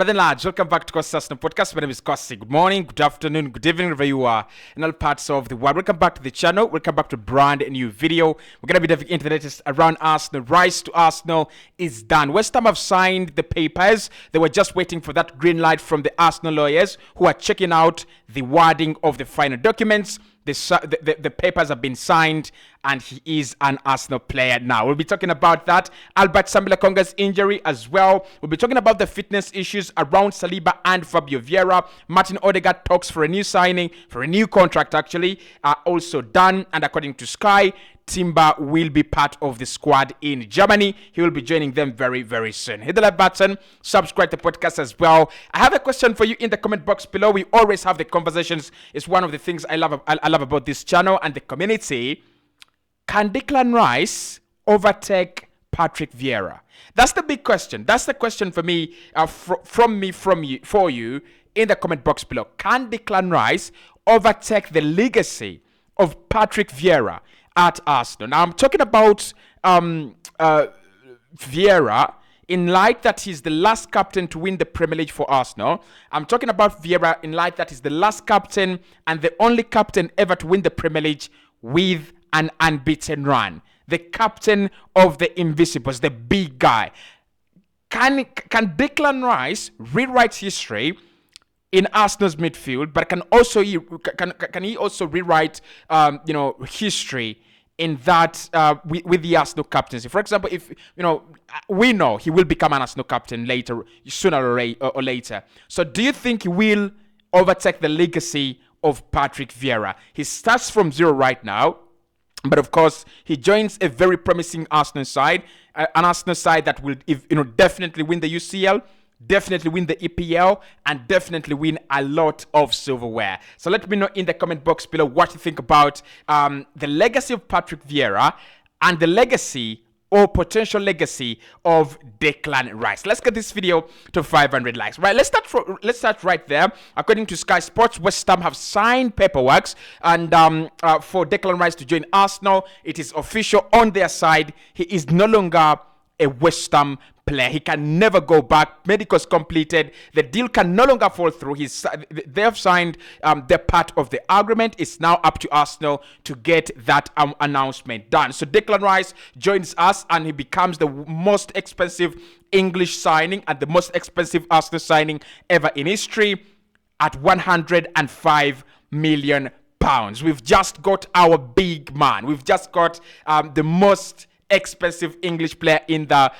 But then, lads, welcome back to Cossy Podcast. My name is Cossy. Good morning, good afternoon, good evening, wherever you are in all parts of the world. Welcome back to the channel. Welcome back to a brand new video. We're going to be diving into the latest around Arsenal. Rise to Arsenal is done. West Ham have signed the papers. They were just waiting for that green light from the Arsenal lawyers who are checking out the wording of the final documents. The papers have been signed and he is an Arsenal player now. We'll be talking about that. Albert Sambilakonga's injury as well. We'll be talking about the fitness issues around Saliba and Fabio Vieira. Martin Odegaard talks for a new signing, for a new contract actually, are also done. And according to Sky, Timber will be part of the squad in Germany. He will be joining them very, very soon. Hit the like button, subscribe to the podcast as well. I have a question for you in the comment box below. We always have the conversations. It's one of the things I love about this channel and the community. Can Deaclan Rice overtake Patrick Vieira? That's the big question. That's the question for me, for you in the comment box below. Can Deaclan Rice overtake the legacy of Patrick Vieira at Arsenal? Now, I'm talking about Vieira in light that he's the last captain to win the Premier League for Arsenal. I'm talking about Vieira in light that he's the last captain and the only captain ever to win the Premier League with an unbeaten run. The captain of the Invisibles, the big guy. Can Deaclan Rice rewrite history in Arsenal's midfield, but can he also rewrite history in that with the Arsenal captaincy? For example, if we know he will become an Arsenal captain sooner or later. So do you think he will overtake the legacy of Patrick Vieira? He starts from zero right now, but of course he joins a very promising Arsenal side, an Arsenal side that will definitely win the UCL, definitely win the EPL, and definitely win a lot of silverware. So let me know in the comment box below what you think about the legacy of Patrick Vieira and the legacy or potential legacy of Deaclan Rice. Let's get this video to 500 likes. Right, let's start right there. According to Sky Sports, West Ham have signed paperwork and for Deaclan Rice to join Arsenal. It is official on their side. He is no longer a West Ham player. He can never go back. Medicals completed. The deal can no longer fall through. They have signed their part of the agreement. It's now up to Arsenal to get that announcement done. So Deaclan Rice joins us and he becomes the most expensive English signing and the most expensive Arsenal signing ever in history at £105 million. We've just got our big man. We've just got the most expensive English player in the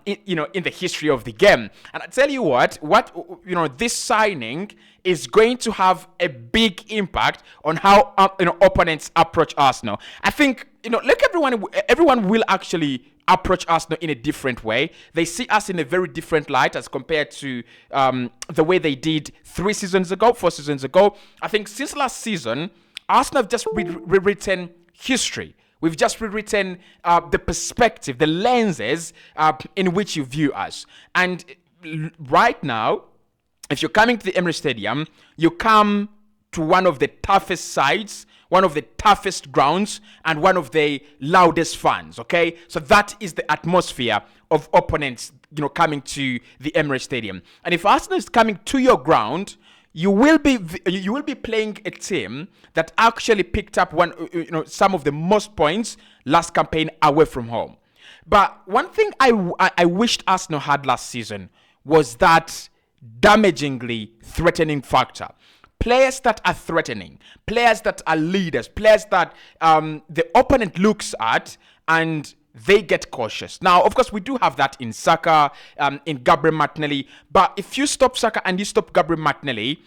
in the history of the game. And I tell you what this signing is going to have a big impact on how opponents approach Arsenal. I think look, everyone will actually approach Arsenal in a different way. They see us in a very different light as compared to the way they did 4 seasons ago. I think since last season, Arsenal have just rewritten history. We've just rewritten the perspective, the lenses in which you view us. And right now, if you're coming to the Emirates Stadium, you come to one of the toughest sides, one of the toughest grounds, and one of the loudest fans, okay? So that is the atmosphere of opponents, coming to the Emirates Stadium. And if Arsenal is coming to your ground, you will be playing a team that actually picked up some of the most points last campaign away from home. But one thing I wished Arsenal had last season was that damagingly threatening factor. Players that are threatening, players that are leaders, players that the opponent looks at and they get cautious. Now, of course, we do have that in Saka, in Gabriel Martinelli. But if you stop Saka and you stop Gabriel Martinelli,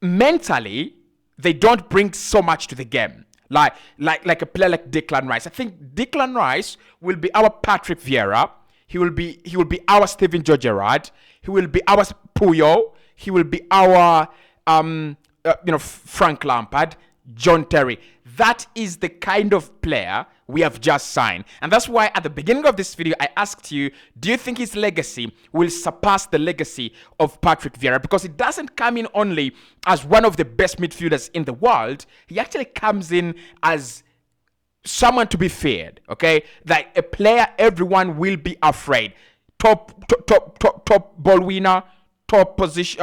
mentally, they don't bring so much to the game. Like a player like Deaclan Rice. I think Deaclan Rice will be our Patrick Vieira. He will be our Steven Gerrard. He will be our Puyol. He will be our Frank Lampard, John Terry. That is the kind of player we have just signed. And that's why at the beginning of this video, I asked you, do you think his legacy will surpass the legacy of Patrick Vieira? Because it doesn't come in only as one of the best midfielders in the world. He actually comes in as someone to be feared, okay? Like a player everyone will be afraid. Top ball winner, top position,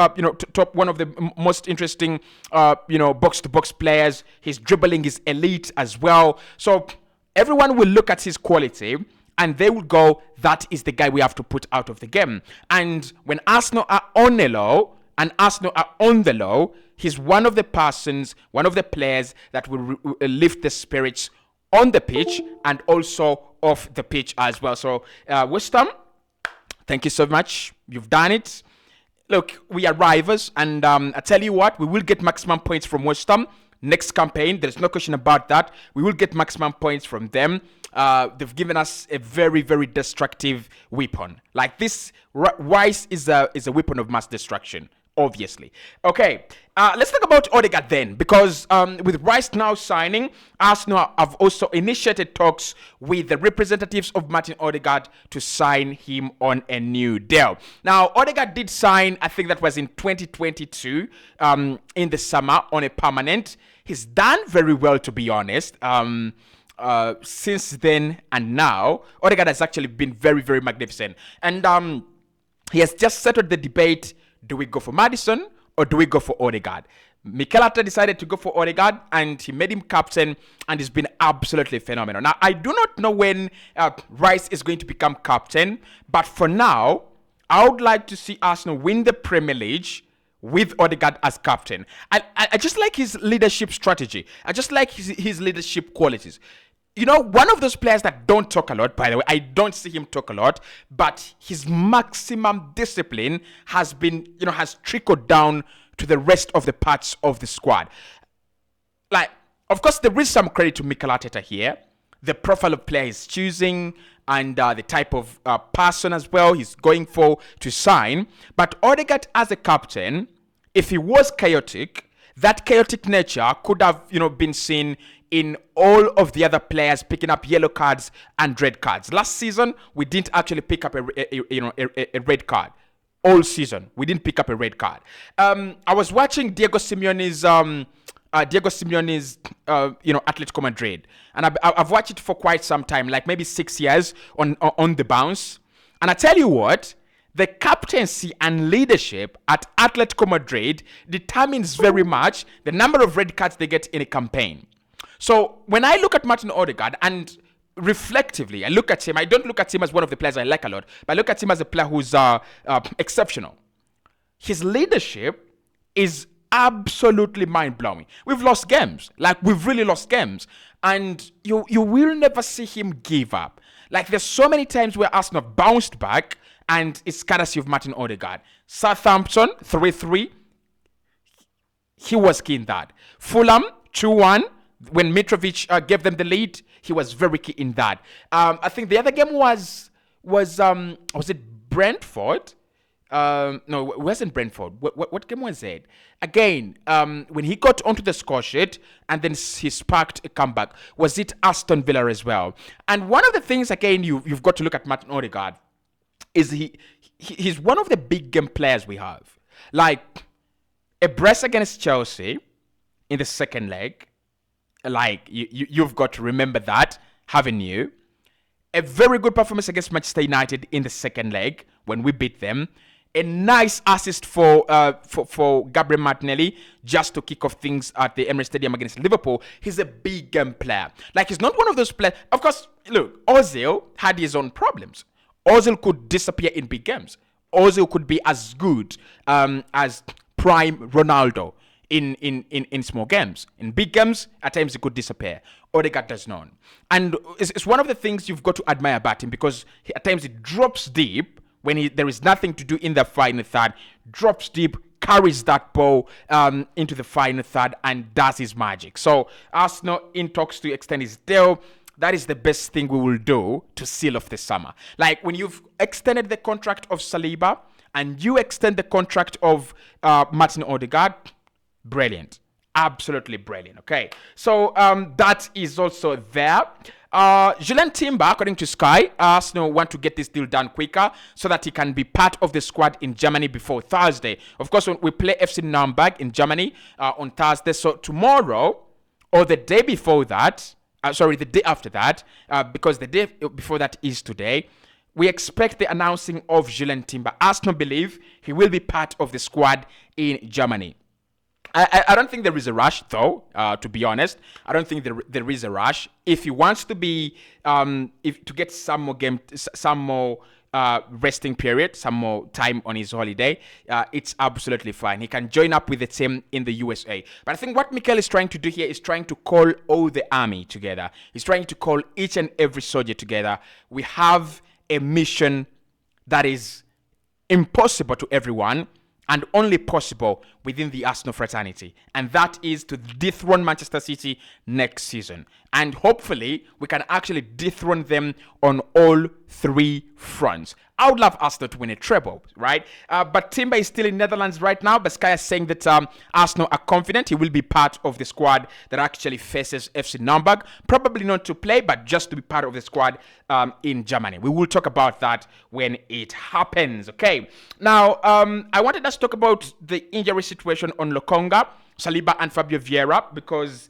top one of the most interesting, box to box players. His dribbling is elite as well. So everyone will look at his quality and they will go, that is the guy we have to put out of the game. And when Arsenal are on the low and Arsenal are on the low, he's one of the persons, one of the players that will lift the spirits on the pitch and also off the pitch as well. So West Ham, thank you so much. You've done it. Look, we are rivals, and I tell you what, we will get maximum points from West Ham next campaign. There's no question about that. We will get maximum points from them. They've given us a very, very destructive weapon. Like this, Rice is a weapon of mass destruction, obviously. Okay, let's talk about Odegaard then, because with Rice now signing, Arsenal have also initiated talks with the representatives of Martin Odegaard to sign him on a new deal. Now, Odegaard did sign, I think that was in 2022, in the summer on a permanent. He's done very well, to be honest. Since then and now, Odegaard has actually been very, very magnificent. And he has just settled the debate. Do we go for Maddison or do we go for Odegaard? Mikel Arteta decided to go for Odegaard and he made him captain, and he's been absolutely phenomenal. Now, I do not know when Rice is going to become captain, but for now, I would like to see Arsenal win the Premier League with Odegaard as captain. I just like his leadership strategy. I just like his leadership qualities. One of those players that don't talk a lot, by the way, I don't see him talk a lot, but his maximum discipline has trickled down to the rest of the parts of the squad. Like, of course, there is some credit to Mikel Arteta here. The profile of player he's choosing and the type of person as well he's going for to sign. But Odegaard as a captain, if he was chaotic, that chaotic nature could have, been seen in all of the other players picking up yellow cards and red cards. Last season, we didn't actually pick up a red card. All season, we didn't pick up a red card. I was watching Diego Simeone's Atletico Madrid, and I've watched it for quite some time, like maybe 6 years on the bounce. And I tell you what, the captaincy and leadership at Atletico Madrid determines very much the number of red cards they get in a campaign. So when I look at Martin Odegaard and reflectively, I look at him, I don't look at him as one of the players I like a lot, but I look at him as a player who's exceptional. His leadership is absolutely mind-blowing. We've lost games. Like, we've really lost games. And you will never see him give up. Like, there's so many times where Arsenal have bounced back, and it's courtesy of Martin Odegaard. Southampton, 3-3. He was key in that. Fulham, 2-1. When Mitrovic gave them the lead, he was very key in that. I think the other game was it Brentford? No, it wasn't Brentford. What game was it? Again, when he got onto the score sheet and then he sparked a comeback, was it Aston Villa as well? And one of the things, again, you've got to look at Martin Odegaard is he's one of the big game players we have. Like, a brace against Chelsea in the second leg. Like, you've got to remember that, haven't you? A very good performance against Manchester United in the second leg when we beat them. A nice assist for Gabriel Martinelli just to kick off things at the Emirates Stadium against Liverpool. He's a big game player. Like, he's not one of those players. Of course, look, Ozil had his own problems. Ozil could disappear in big games. Ozil could be as good as prime Ronaldo in small games. In big games, at times he could disappear. Odegaard does not. And it's one of the things you've got to admire about him, because at times he drops deep when there is nothing to do in the final third, drops deep, carries that ball into the final third and does his magic. So Arsenal in talks to extend his deal. That is the best thing we will do to seal off the summer. Like, when you've extended the contract of Saliba and you extend the contract of Martin Odegaard, brilliant. Absolutely brilliant. Okay. So that is also there. Julian Timber, according to Sky, Arsenal want to get this deal done quicker so that he can be part of the squad in Germany before Thursday. Of course, when we play FC Nürnberg in Germany on Thursday. So tomorrow or the day before that, the day after that, because the day before that is today, we expect the announcing of Julian Timber. Arsenal believe he will be part of the squad in Germany. I don't think there is a rush, though. To be honest, I don't think there is a rush. If he wants to be, if to get some more resting period, some more time on his holiday, it's absolutely fine. He can join up with the team in the USA. But I think what Mikel is trying to do here is trying to call all the army together. He's trying to call each and every soldier together. We have a mission that is impossible to everyone and only possible within the Arsenal fraternity. And that is to dethrone Manchester City next season. And hopefully, we can actually dethrone them on all three fronts. I would love Arsenal to win a treble, right? But Timber is still in Netherlands right now. But Sky is saying that Arsenal are confident he will be part of the squad that actually faces FC Nürnberg. Probably not to play, but just to be part of the squad in Germany. We will talk about that when it happens, okay? Now, I wanted us to talk about the injury situation on Lokonga, Saliba, and Fabio Vieira because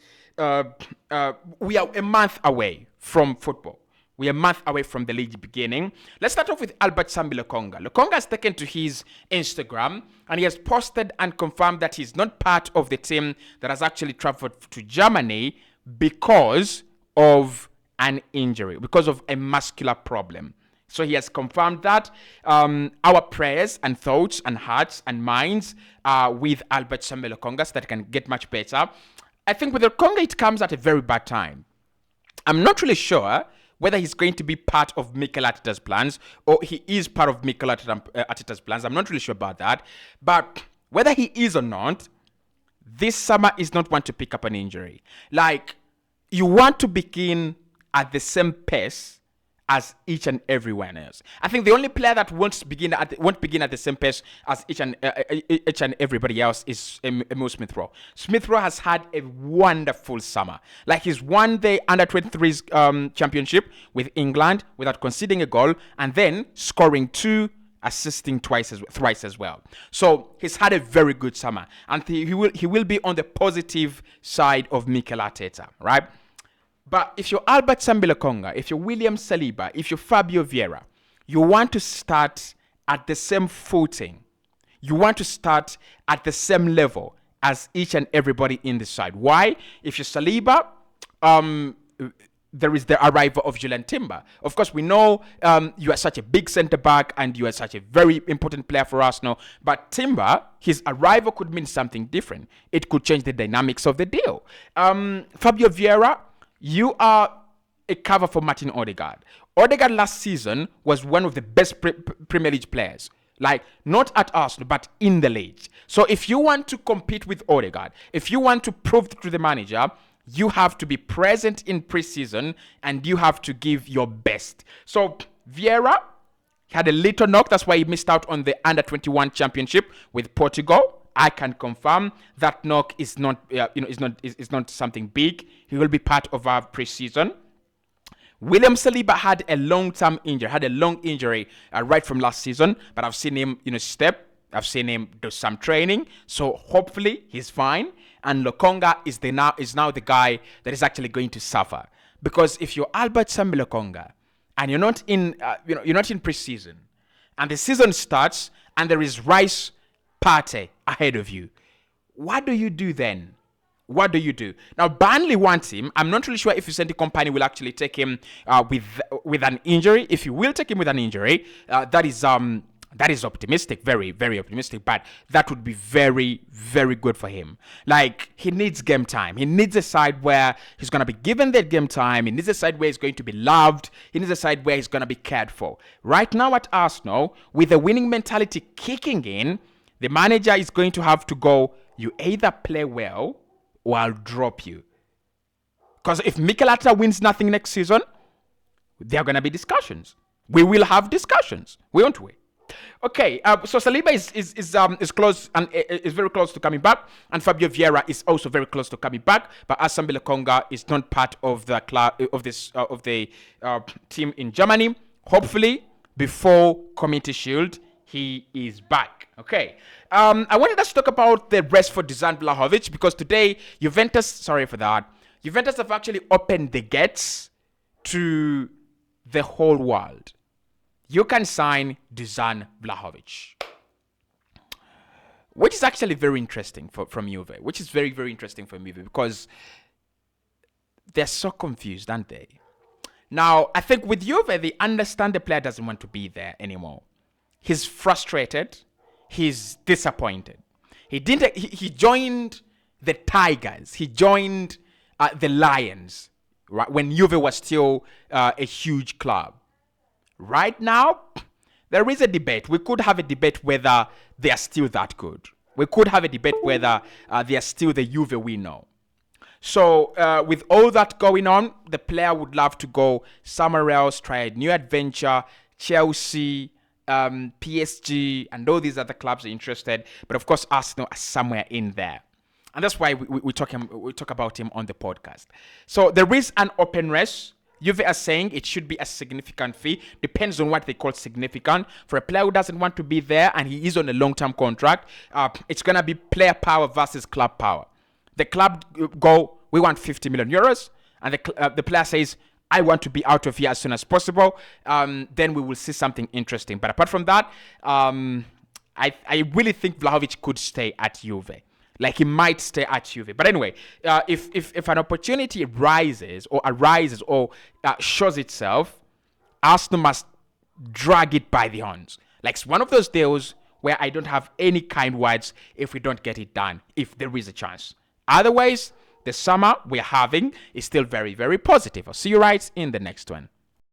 we are a month away from football. We are a month away from the league beginning. Let's start off with Albert Sambi Lokonga. Lokonga has taken to his Instagram and he has posted and confirmed that he's not part of the team that has actually traveled to Germany because of an injury, because of a muscular problem. So he has confirmed that. Our prayers and thoughts and hearts and minds are with Albert Sambi Lokonga so that he can get much better. I think with Lokonga, it comes at a very bad time. I'm not really sure whether he's going to be part of Mikel Arteta's plans or he is part of Mikel Arteta's plans. I'm not really sure about that. But whether he is or not, this summer is not one to pick up an injury. Like, you want to begin at the same pace as each and everyone else. I think the only player that won't begin at the same pace as each and everybody else is Emil Smith Rowe. Smith Rowe has had a wonderful summer. Like, he's won the under-23s championship with England without conceding a goal and then scoring 2, assisting thrice as well. So he's had a very good summer, and he will be on the positive side of Mikel Arteta, right? But if you're Albert Sambi Lokonga, if you're William Saliba, if you're Fabio Vieira, you want to start at the same footing. You want to start at the same level as each and everybody in the side. Why? If you're Saliba, there is the arrival of Julian Timber. Of course, we know you are such a big centre-back and you are such a very important player for Arsenal. But Timber, his arrival could mean something different. It could change the dynamics of the deal. Fabio Vieira, you are a cover for Martin Odegaard. Odegaard last season was one of the best Premier League players. Like, not at Arsenal, but in the league. So if you want to compete with Odegaard, if you want to prove to the manager, you have to be present in preseason and you have to give your best. So Vieira had a little knock. That's why he missed out on the under-21 championship with Portugal. I can confirm that knock is not, is not something big. He will be part of our preseason. William Saliba had a long injury right from last season, but I've seen him, step. I've seen him do some training, so hopefully he's fine. And Lokonga is now the guy that is actually going to suffer, because if you're Albert Sambi Lokonga and you're not in preseason, and the season starts and there is rice party ahead of you, what do you do then? What do you do? Now, Burnley wants him. I'm not really sure if Vicente Kompany will actually take him with an injury. If you will take him with an injury, that is optimistic, very, very optimistic, but that would be very, very good for him. Like, he needs game time. He needs a side where he's going to be given that game time. He needs a side where he's going to be loved. He needs a side where he's going to be cared for. Right now at Arsenal, with the winning mentality kicking in, the manager is going to have to go, you either play well or I'll drop you. Because if Mikel Arteta wins nothing next season, there are going to be discussions. We will have discussions, won't we? Okay, so Saliba is close and is very close to coming back, and Fabio Vieira is also very close to coming back. But as Sambi Lokonga is not part of the team in Germany, hopefully before Community Shield he is back. Okay, I wanted us to talk about the rest for Dusan Vlahovic because today Juventus have actually opened the gates to the whole world. you can sign Dusan Vlahovic, which is actually very interesting from Juve, which is very, very interesting from Juve because they're so confused, aren't they? Now, I think with Juve, they understand the player doesn't want to be there anymore. He's frustrated. He's disappointed. He joined the Tigers. He joined the Lions, right, when Juve was still a huge club. Right now, there is a debate. We could have a debate whether they are still that good. We could have a debate whether they are still the Juve we know. So with all that going on, the player would love to go somewhere else, try a new adventure. Chelsea, PSG, and all these other clubs are interested. But of course, Arsenal are somewhere in there. And that's why we talk about him on the podcast. So there is an open race. Juve are saying it should be a significant fee. Depends on what they call significant. For a player who doesn't want to be there and he is on a long-term contract, it's going to be player power versus club power. The club go, we want 50 million euros. And the player says, I want to be out of here as soon as possible. Then we will see something interesting. But apart from that, I really think Vlahovic could stay at Juve. Like he might stay at Juve. But anyway, if an opportunity arises or shows itself, Arsenal must drag it by the horns. Like it's one of those deals where I don't have any kind words if we don't get it done, if there is a chance. Otherwise, the summer we're having is still very, very positive. I'll see you right in the next one.